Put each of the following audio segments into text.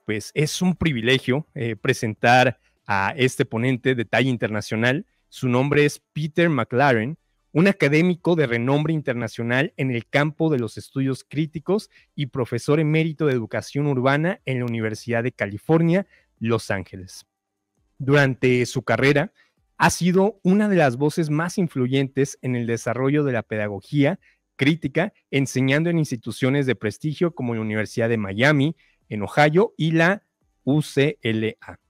pues es un privilegio presentar a este ponente de talla internacional. Su nombre es Peter McLaren, un académico de renombre internacional en el campo de los estudios críticos y profesor emérito de educación urbana en la Universidad de California, Los Ángeles. Durante su carrera, ha sido una de las voces más influyentes en el desarrollo de la pedagogía crítica, enseñando en instituciones de prestigio como la Universidad de Miami, en Ohio, y la UCLA.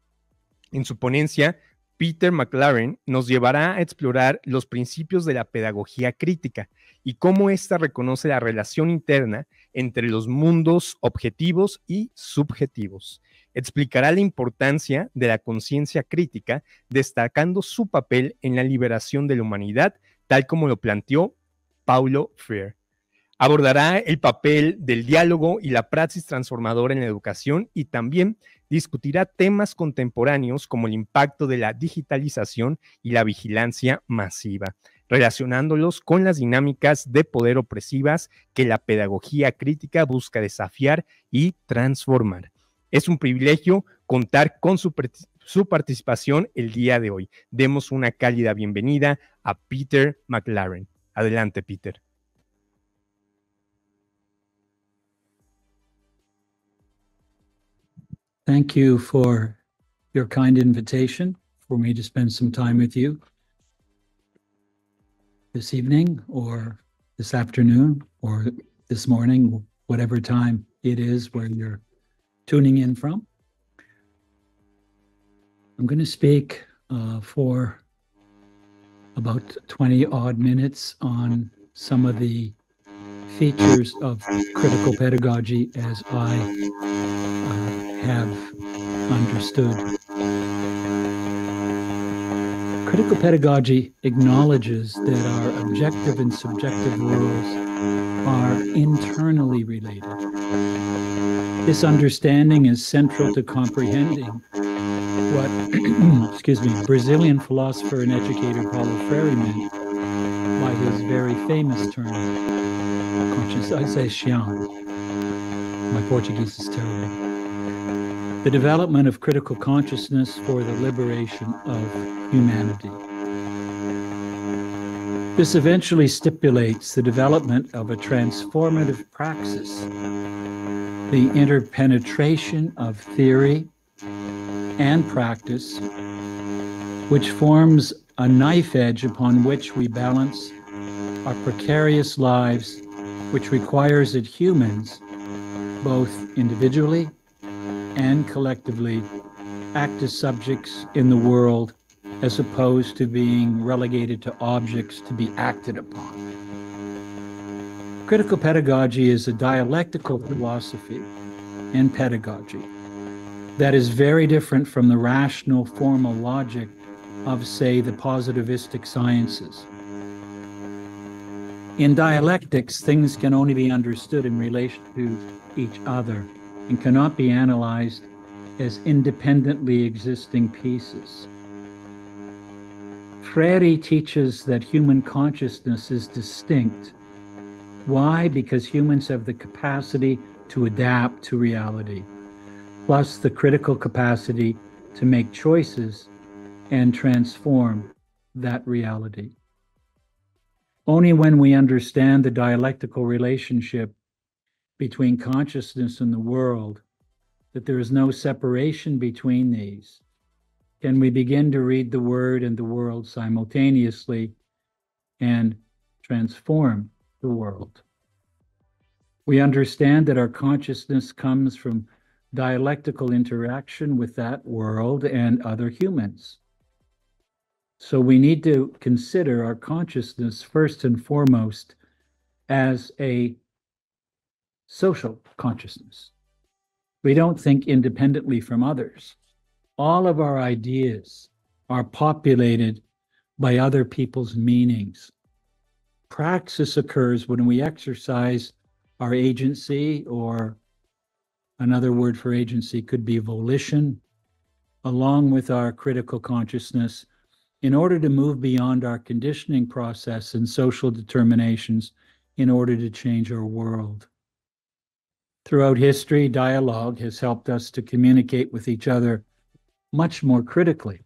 En su ponencia, Peter McLaren nos llevará a explorar los principios de la pedagogía crítica y cómo ésta reconoce la relación interna entre los mundos objetivos y subjetivos. Explicará la importancia de la conciencia crítica, destacando su papel en la liberación de la humanidad, tal como lo planteó Paulo Freire. Abordará el papel del diálogo y la praxis transformadora en la educación y también discutirá temas contemporáneos como el impacto de la digitalización y la vigilancia masiva, relacionándolos con las dinámicas de poder opresivas que la pedagogía crítica busca desafiar y transformar. Es un privilegio contar con su participación el día de hoy. Demos una cálida bienvenida a Peter McLaren. Adelante, Peter. Thank you for your kind invitation for me to spend some time with you this evening or this afternoon or this morning, whatever time it is where you're tuning in from. I'm going to speak for about 20 odd minutes on some of the features of critical pedagogy as I have understood. Critical pedagogy acknowledges that our objective and subjective rules are internally related. This understanding is central to comprehending what, Brazilian philosopher and educator Paulo Freire meant by his very famous term, conscienciação. My Portuguese is terrible. The development of critical consciousness for the liberation of humanity. This eventually stipulates the development of a transformative praxis, the interpenetration of theory and practice, which forms a knife edge upon which we balance our precarious lives, which requires that humans, both individually and collectively, act as subjects in the world as opposed to being relegated to objects to be acted upon. Critical pedagogy is a dialectical philosophy and pedagogy that is very different from the rational formal logic of, say, the positivistic sciences. In dialectics, things can only be understood in relation to each other and cannot be analyzed as independently existing pieces. Freire teaches that human consciousness is distinct. Why? Because humans have the capacity to adapt to reality, plus the critical capacity to make choices and transform that reality. Only when we understand the dialectical relationship between consciousness and the world, that there is no separation between these, can we begin to read the word and the world simultaneously and transform the world. We understand that our consciousness comes from dialectical interaction with that world and other humans. So we need to consider our consciousness first and foremost as a social consciousness. We don't think independently from others. All of our ideas are populated by other people's meanings. Praxis occurs when we exercise our agency, or another word for agency could be volition, along with our critical consciousness, in order to move beyond our conditioning process and social determinations in order to change our world. Throughout history, dialogue has helped us to communicate with each other much more critically.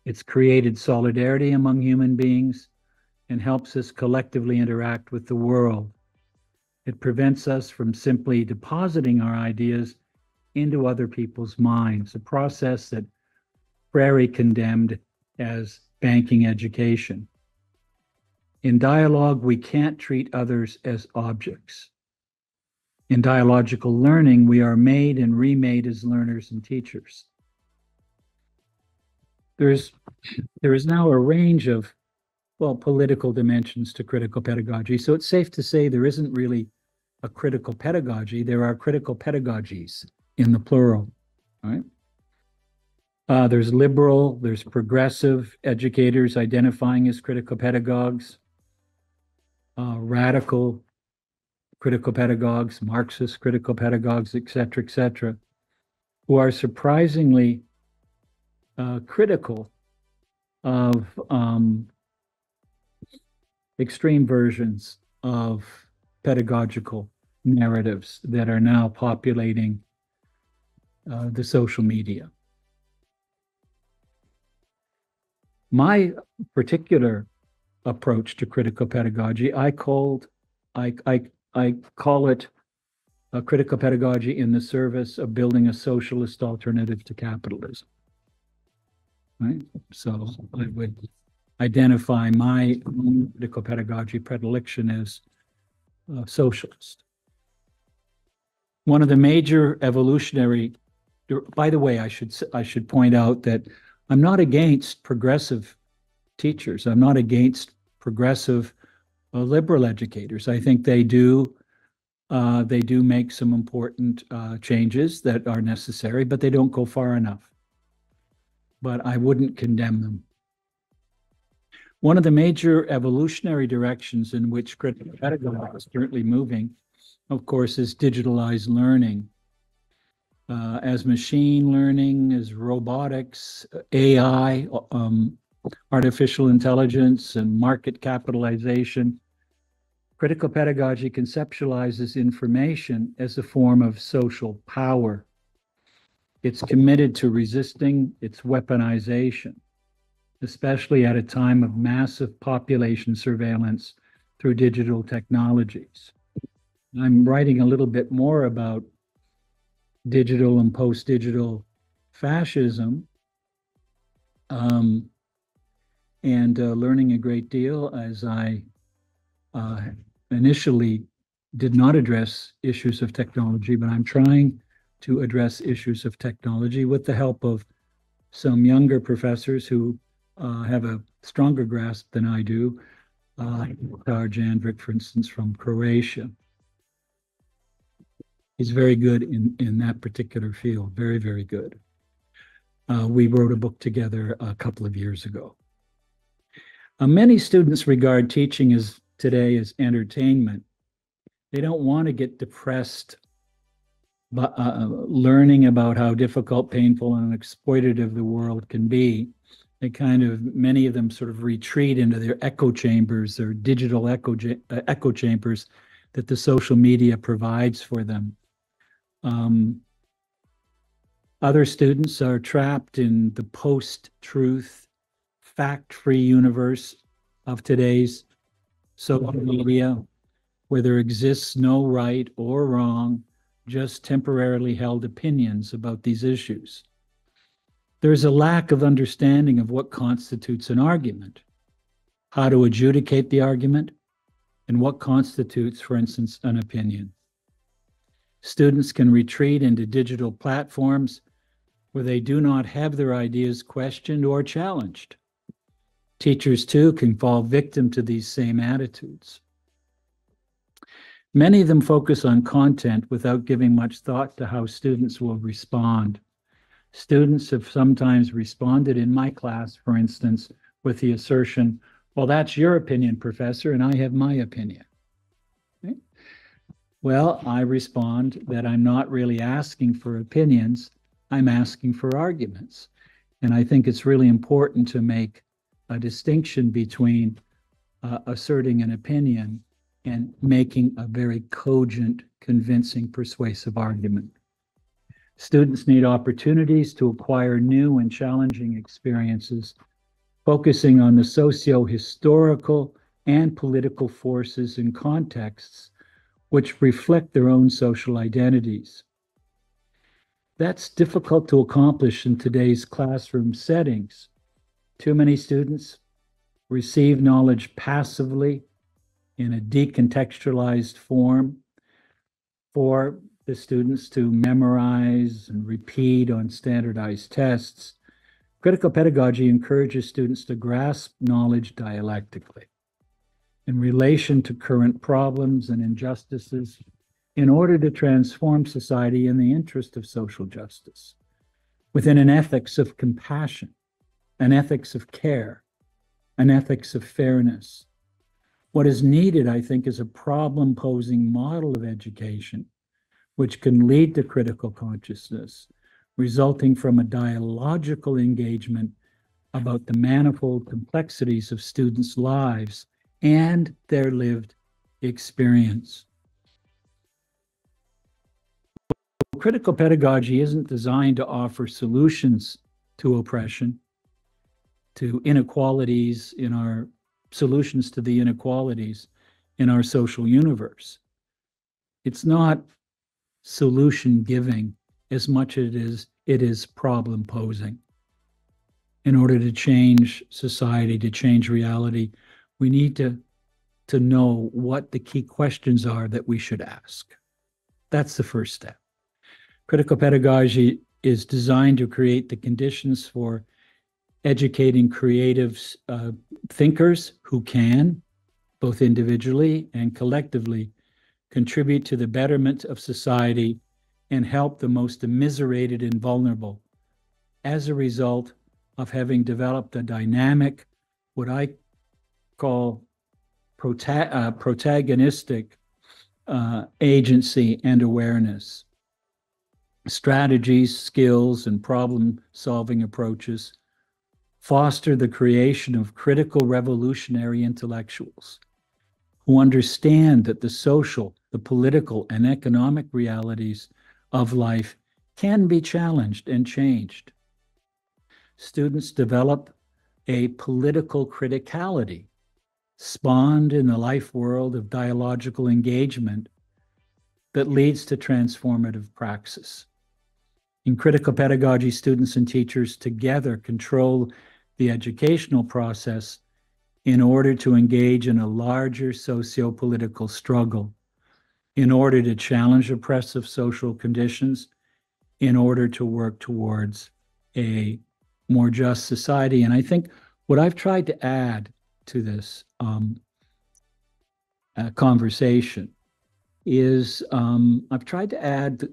It's created solidarity among human beings and helps us collectively interact with the world. It prevents us from simply depositing our ideas into other people's minds, a process that Freire condemned as banking education. In dialogue, we can't treat others as objects. In dialogical learning, we are made and remade as learners and teachers. There is now a range of, well, political dimensions to critical pedagogy. So it's safe to say there isn't really a critical pedagogy. There are critical pedagogies in the plural, right? There's liberal, there's progressive educators identifying as critical pedagogues, radical critical pedagogues, Marxist critical pedagogues, et cetera, who are surprisingly critical of extreme versions of pedagogical narratives that are now populating the social media. My particular approach to critical pedagogy, I call it a critical pedagogy in the service of building a socialist alternative to capitalism. Right? So I would identify my own critical pedagogy predilection as socialist. One of the major evolutionary, by the way, I should point out that I'm not against progressive teachers. I'm not against progressive liberal educators. I think they do make some important changes that are necessary, but they don't go far enough. But I wouldn't condemn them. One of the major evolutionary directions in which critical pedagogy is currently moving, of course, is digitalized learning. As machine learning, as robotics, AI, artificial intelligence, and market capitalization, critical pedagogy conceptualizes information as a form of social power. It's committed to resisting its weaponization, especially at a time of massive population surveillance through digital technologies. I'm writing a little bit more about digital and post-digital fascism, and learning a great deal as I initially did not address issues of technology, but I'm trying to address issues of technology with the help of some younger professors who have a stronger grasp than I do. Jandric, for instance, from Croatia. He's very good in that particular field, very, very good. We wrote a book together a couple of years ago. Many students regard teaching today as entertainment. They don't want to get depressed learning about how difficult, painful, and exploitative the world can be. Many of them sort of retreat into their echo chambers, their digital echo chambers that the social media provides for them. Other students are trapped in the post-truth, fact-free universe of today's social media, where there exists no right or wrong, just temporarily held opinions about these issues. There's a lack of understanding of what constitutes an argument, how to adjudicate the argument, and what constitutes, for instance, an opinion. Students can retreat into digital platforms where they do not have their ideas questioned or challenged. Teachers, too, can fall victim to these same attitudes. Many of them focus on content without giving much thought to how students will respond. Students have sometimes responded in my class, for instance, with the assertion, well, that's your opinion, professor, and I have my opinion. Okay? Well, I respond that I'm not really asking for opinions, I'm asking for arguments. And I think it's really important to make a distinction between asserting an opinion and making a very cogent, convincing, persuasive argument. Students need opportunities to acquire new and challenging experiences, focusing on the socio-historical and political forces and contexts which reflect their own social identities. That's difficult to accomplish in today's classroom settings. Too many students receive knowledge passively in a decontextualized form for the students to memorize and repeat on standardized tests. Critical pedagogy encourages students to grasp knowledge dialectically in relation to current problems and injustices in order to transform society in the interest of social justice, within an ethics of compassion, an ethics of care, an ethics of fairness. What is needed, I think, is a problem-posing model of education which can lead to critical consciousness, resulting from a dialogical engagement about the manifold complexities of students' lives and their lived experience. Critical pedagogy isn't designed to offer solutions to oppression, to inequalities in our solutions to the inequalities in our social universe. It's not solution giving as much as it is problem posing. In order to change society, to change reality, we need to know what the key questions are that we should ask. That's the first step. Critical pedagogy is designed to create the conditions for educating creative thinkers who can, both individually and collectively, contribute to the betterment of society and help the most immiserated and vulnerable as a result of having developed a dynamic, what I call protagonistic agency and awareness. Strategies, skills, and problem-solving approaches foster the creation of critical revolutionary intellectuals who understand that the social, the political, and economic realities of life can be challenged and changed. Students develop a political criticality spawned in the life world of dialogical engagement that leads to transformative praxis. In critical pedagogy, students and teachers together control the educational process in order to engage in a larger socio-political struggle, in order to challenge oppressive social conditions, in order to work towards a more just society. And I think what I've tried to add to this conversation is I've tried to add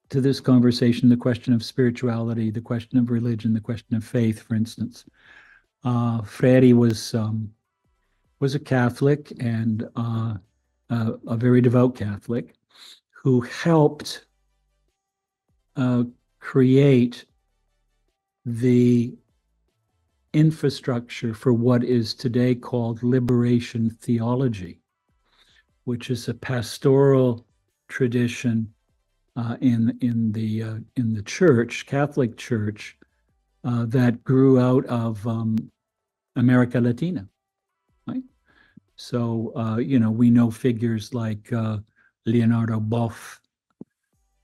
to this conversation the question of spirituality, the question of religion, the question of faith, for instance. Freire was a Catholic and a very devout Catholic who helped create the infrastructure for what is today called liberation theology, which is a pastoral tradition in the church, Catholic Church, that grew out of America Latina, right? So we know figures like Leonardo Boff,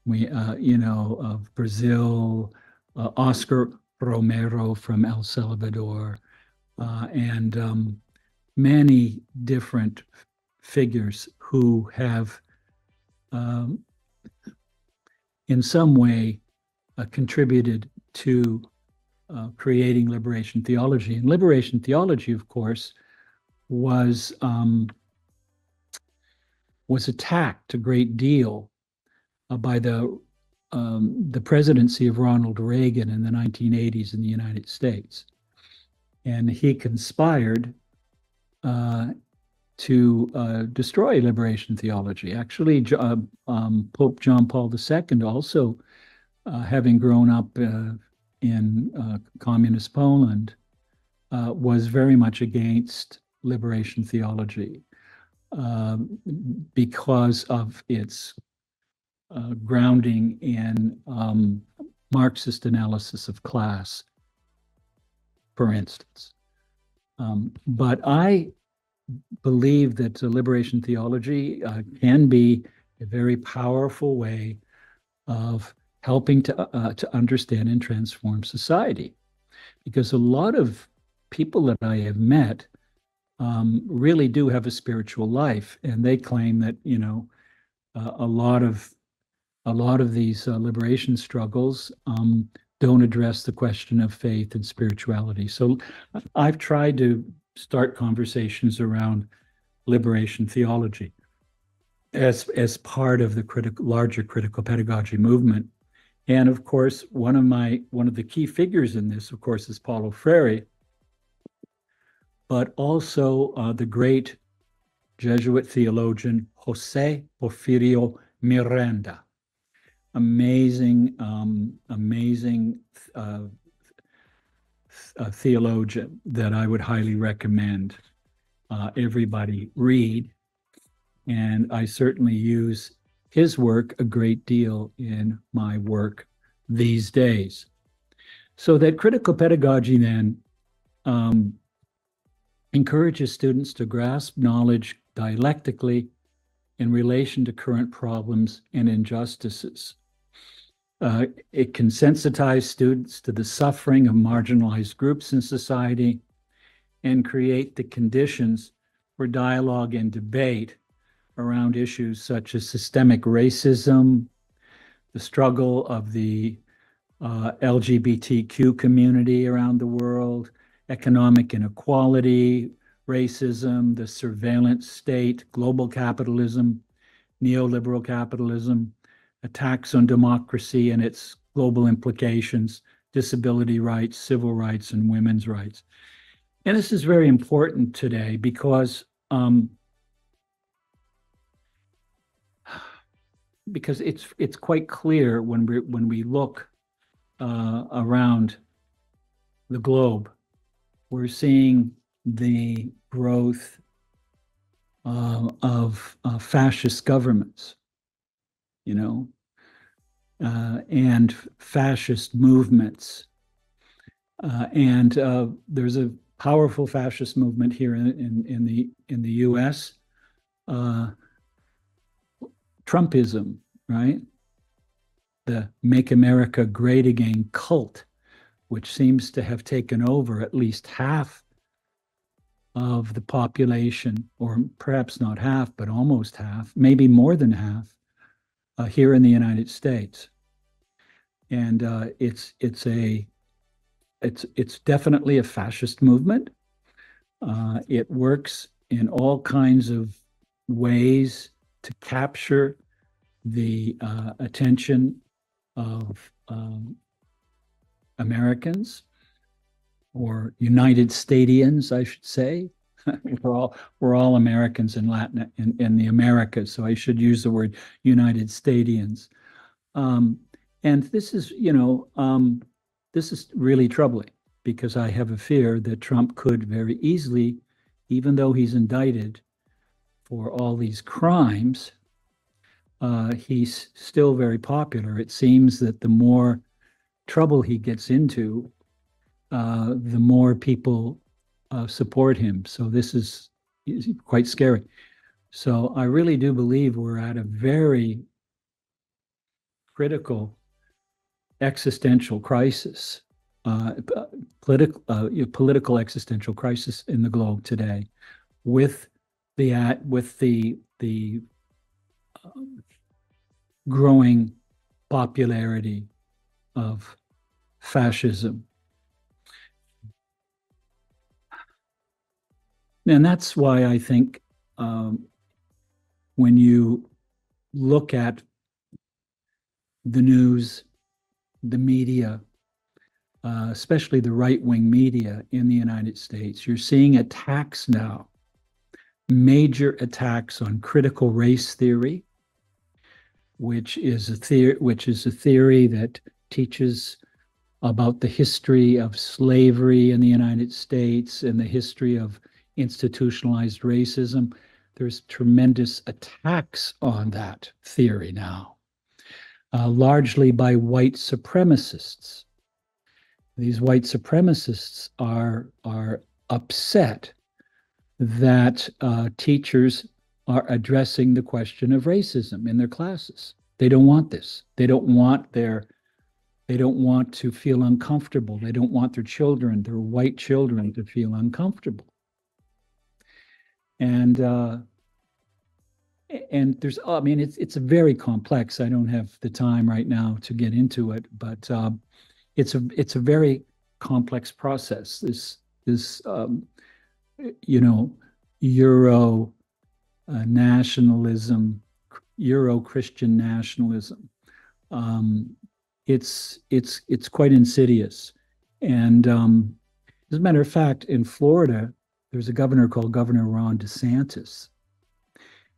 of Brazil, Oscar Romero from El Salvador, and many different figures who have in some way contributed to creating liberation theology. And liberation theology, of course, was attacked a great deal by the presidency of Ronald Reagan in the 1980s in the United States. And he conspired to destroy liberation theology. Actually, Pope John Paul II, also having grown up in communist Poland, was very much against liberation theology. because of its grounding in Marxist analysis of class, for instance. But I believe that liberation theology can be a very powerful way of helping to understand and transform society. Because a lot of people that I have met really do have a spiritual life, and they claim that, you know, a lot of these liberation struggles don't address the question of faith and spirituality. So I've tried to start conversations around liberation theology as part of the larger critical pedagogy movement. And of course, one of the key figures in this, of course, is Paulo Freire, but also the great Jesuit theologian José Porfirio Miranda. Amazing theologian that I would highly recommend everybody read. And I certainly use his work a great deal in my work these days. So that critical pedagogy then encourages students to grasp knowledge dialectically in relation to current problems and injustices. It can sensitize students to the suffering of marginalized groups in society and create the conditions for dialogue and debate around issues such as systemic racism, the struggle of the LGBTQ community around the world, economic inequality, racism, the surveillance state, global capitalism, neoliberal capitalism, attacks on democracy and its global implications, disability rights, civil rights, and women's rights. And this is very important today because it's quite clear when we look around the globe, we're seeing the growth of fascist governments, you know, and fascist movements. And there's a powerful fascist movement here in the U.S. Trumpism, right? The Make America Great Again cult, which seems to have taken over at least half of the population, or perhaps not half, but almost half, maybe more than half, here in the United States. And it's definitely a fascist movement. It works in all kinds of ways to capture the attention of Americans, or United Statians, I should say. we're all Americans in in the Americas, so I should use the word United Statians. And this is, you know, this is really troubling, because I have a fear that Trump could very easily, even though he's indicted for all these crimes, he's still very popular. It seems that the more trouble he gets into, the more people support him. So this is quite scary. So I really do believe we're at a very critical existential crisis, political existential crisis in the globe today, with the growing popularity of fascism. And that's why I think when you look at the news, the media, especially the right-wing media in the United States, you're seeing attacks now, major attacks on critical race theory, which is a theory that teaches about the history of slavery in the United States and the history of institutionalized racism. there's tremendous attacks on that theory now, largely by white supremacists. These white supremacists are upset that teachers are addressing the question of racism in their classes. They don't want this. They don't want to feel uncomfortable. They don't want their children, their white children, to feel uncomfortable. And there's, I mean, it's very complex. I don't have the time right now to get into it, but it's a very complex process. This Euro nationalism, Euro-Christian nationalism. It's quite insidious. And as a matter of fact, in Florida, there's a governor called Governor Ron DeSantis.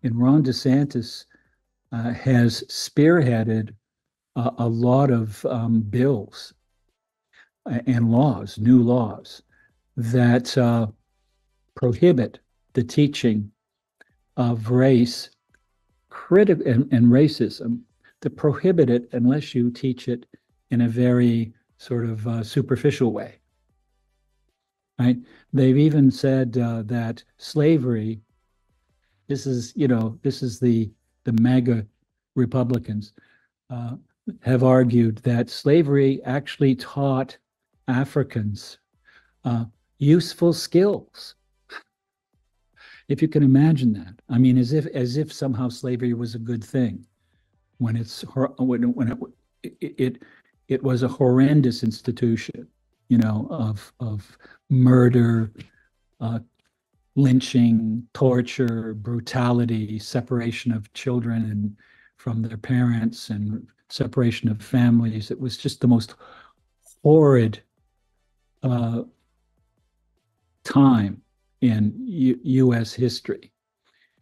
And Ron DeSantis has spearheaded a lot of bills and laws, new laws, that prohibit the teaching of race and racism, to prohibit it unless you teach it in a very sort of superficial way. Right? They've even said that slavery, this is the MAGA Republicans have argued that slavery actually taught Africans useful skills. If you can imagine that, I mean, as if somehow slavery was a good thing, when it was a horrendous institution, of murder, lynching, torture, brutality, separation of children from their parents, and separation of families. It was just the most horrid time in U.S. history.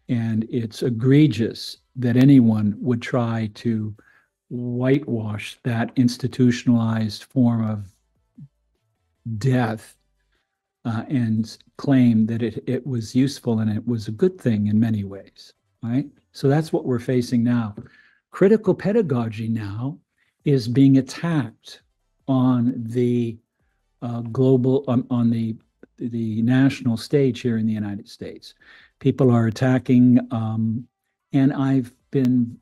And it's egregious that anyone would try to whitewash that institutionalized form of death and claim that it was useful and it was a good thing in many ways, right? So that's what we're facing now. Critical pedagogy now is being attacked on the global, on the national stage here in the United States. People are attacking, and I've been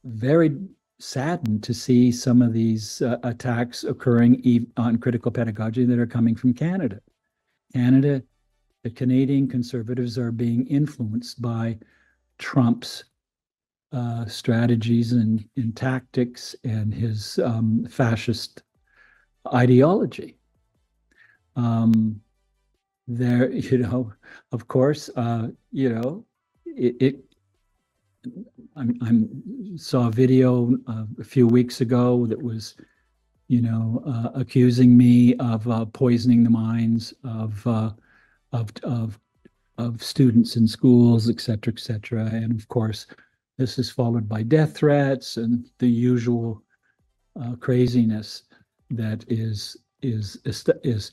very saddened to see some of these attacks occurring on critical pedagogy that are coming from Canada. The Canadian Conservatives are being influenced by Trump's strategies and tactics and his fascist ideology. There, of course, I saw a video a few weeks ago that was, accusing me of poisoning the minds of students in schools, et cetera, and of course, this is followed by death threats and the usual craziness that is Estados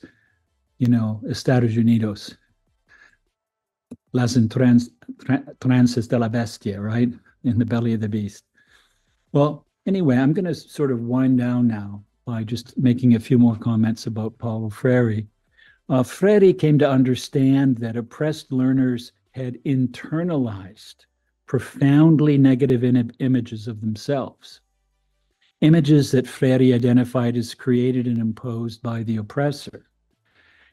Unidos, las entrances de la bestia, right? In the belly of the beast. Well, anyway, I'm going to sort of wind down now by just making a few more comments about Paulo Freire. Freire came to understand that oppressed learners had internalized profoundly negative images of themselves, images that Freire identified as created and imposed by the oppressor,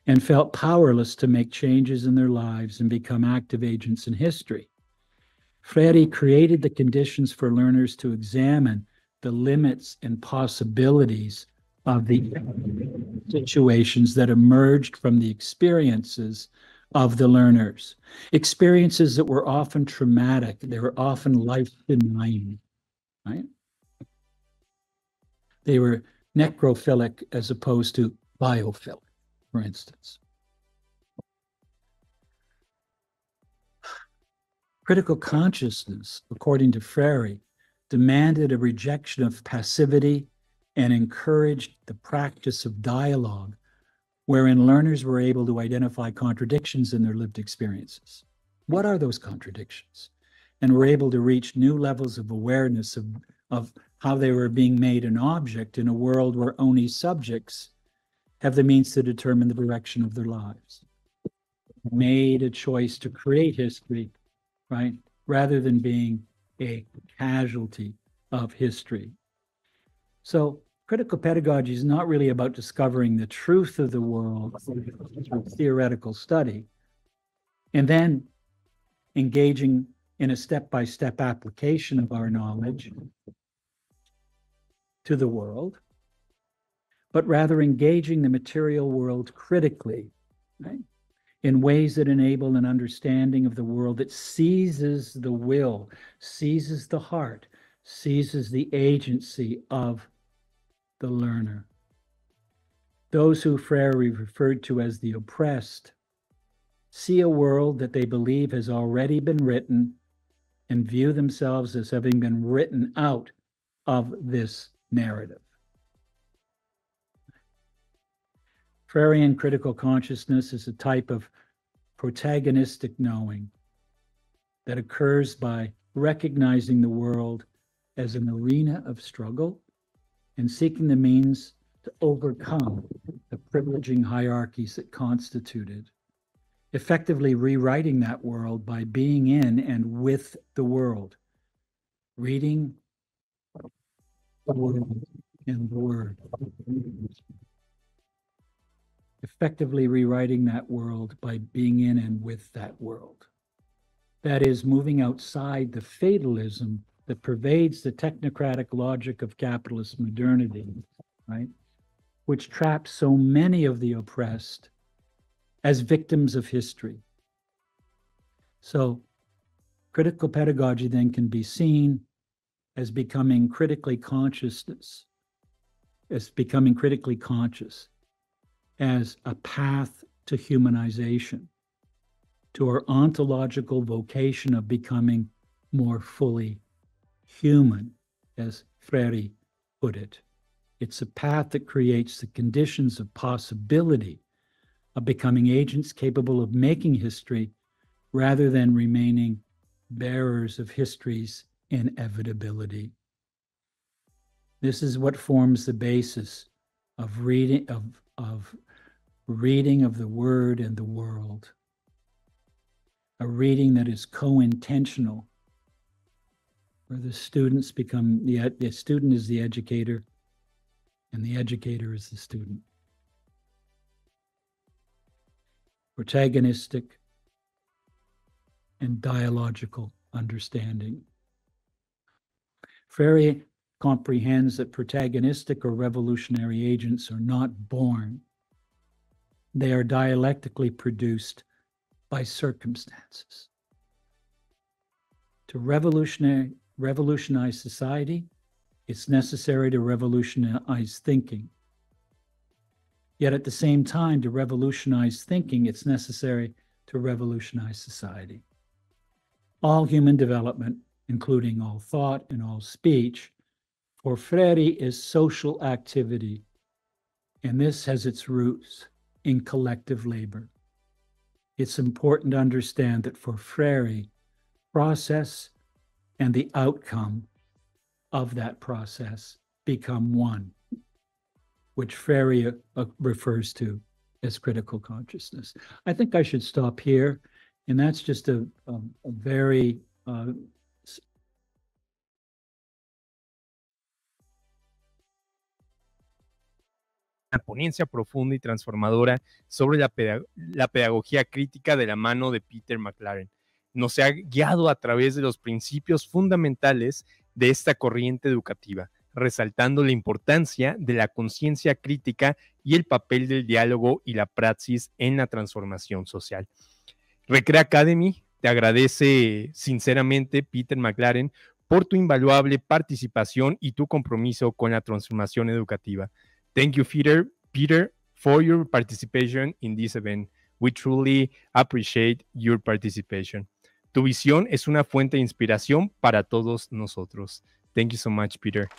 and felt powerless to make changes in their lives and become active agents in history. Freire created the conditions for learners to examine the limits and possibilities of the situations that emerged from the experiences of the learners, experiences that were often traumatic, they were often life-denying, right? They were necrophilic as opposed to biophilic, for instance. Critical consciousness, according to Freire, demanded a rejection of passivity and encouraged the practice of dialogue wherein learners were able to identify contradictions in their lived experiences. What are those contradictions? And were able to reach new levels of awareness of how they were being made an object in a world where only subjects have the means to determine the direction of their lives. Made a choice to create history, right? Rather than being a casualty of history. So critical pedagogy is not really about discovering the truth of the world through theoretical study and then engaging in a step-by-step application of our knowledge to the world, but rather engaging the material world critically, right? In ways that enable an understanding of the world that seizes the will, seizes the heart, seizes the agency of the learner. Those who Freire referred to as the oppressed see a world that they believe has already been written and view themselves as having been written out of this narrative. Freirean critical consciousness is a type of protagonistic knowing that occurs by recognizing the world as an arena of struggle and seeking the means to overcome the privileging hierarchies that constitute it, effectively rewriting that world by being in and with the world, reading the world and the word. Effectively rewriting that world by being in and with that world. That is, moving outside the fatalism that pervades the technocratic logic of capitalist modernity, right? Which traps so many of the oppressed as victims of history. So critical pedagogy then can be seen as becoming critically conscious, as a path to humanization, to our ontological vocation of becoming more fully human, as Freire put it. It's a path that creates the conditions of possibility of becoming agents capable of making history rather than remaining bearers of history's inevitability. This is what forms the basis of reading of the word and the world. A reading that is co-intentional, where the students become, the student is the educator and the educator is the student. Protagonistic and dialogical understanding. Freire comprehends that protagonistic or revolutionary agents are not born. They are dialectically produced by circumstances. To revolutionize society, it's necessary to revolutionize thinking. Yet at the same time, to revolutionize thinking, it's necessary to revolutionize society. All human development, including all thought and all speech, for Freire is social activity, and this has its roots in collective labor. It's important to understand that for Freire, process and the outcome of that process become one, which Freire refers to as critical consciousness. I think I should stop here, and that's just a very una ponencia profunda y transformadora sobre la pedagogía crítica de la mano de Peter McLaren. Nos ha guiado a través de los principios fundamentales de esta corriente educativa, resaltando la importancia de la conciencia crítica y el papel del diálogo y la praxis en la transformación social. Recrea Academy te agradece sinceramente, Peter McLaren, por tu invaluable participación y tu compromiso con la transformación educativa. Thank you, Peter, for your participation in this event. We truly appreciate your participation. Tu visión es una fuente de inspiración para todos nosotros. Thank you so much, Peter.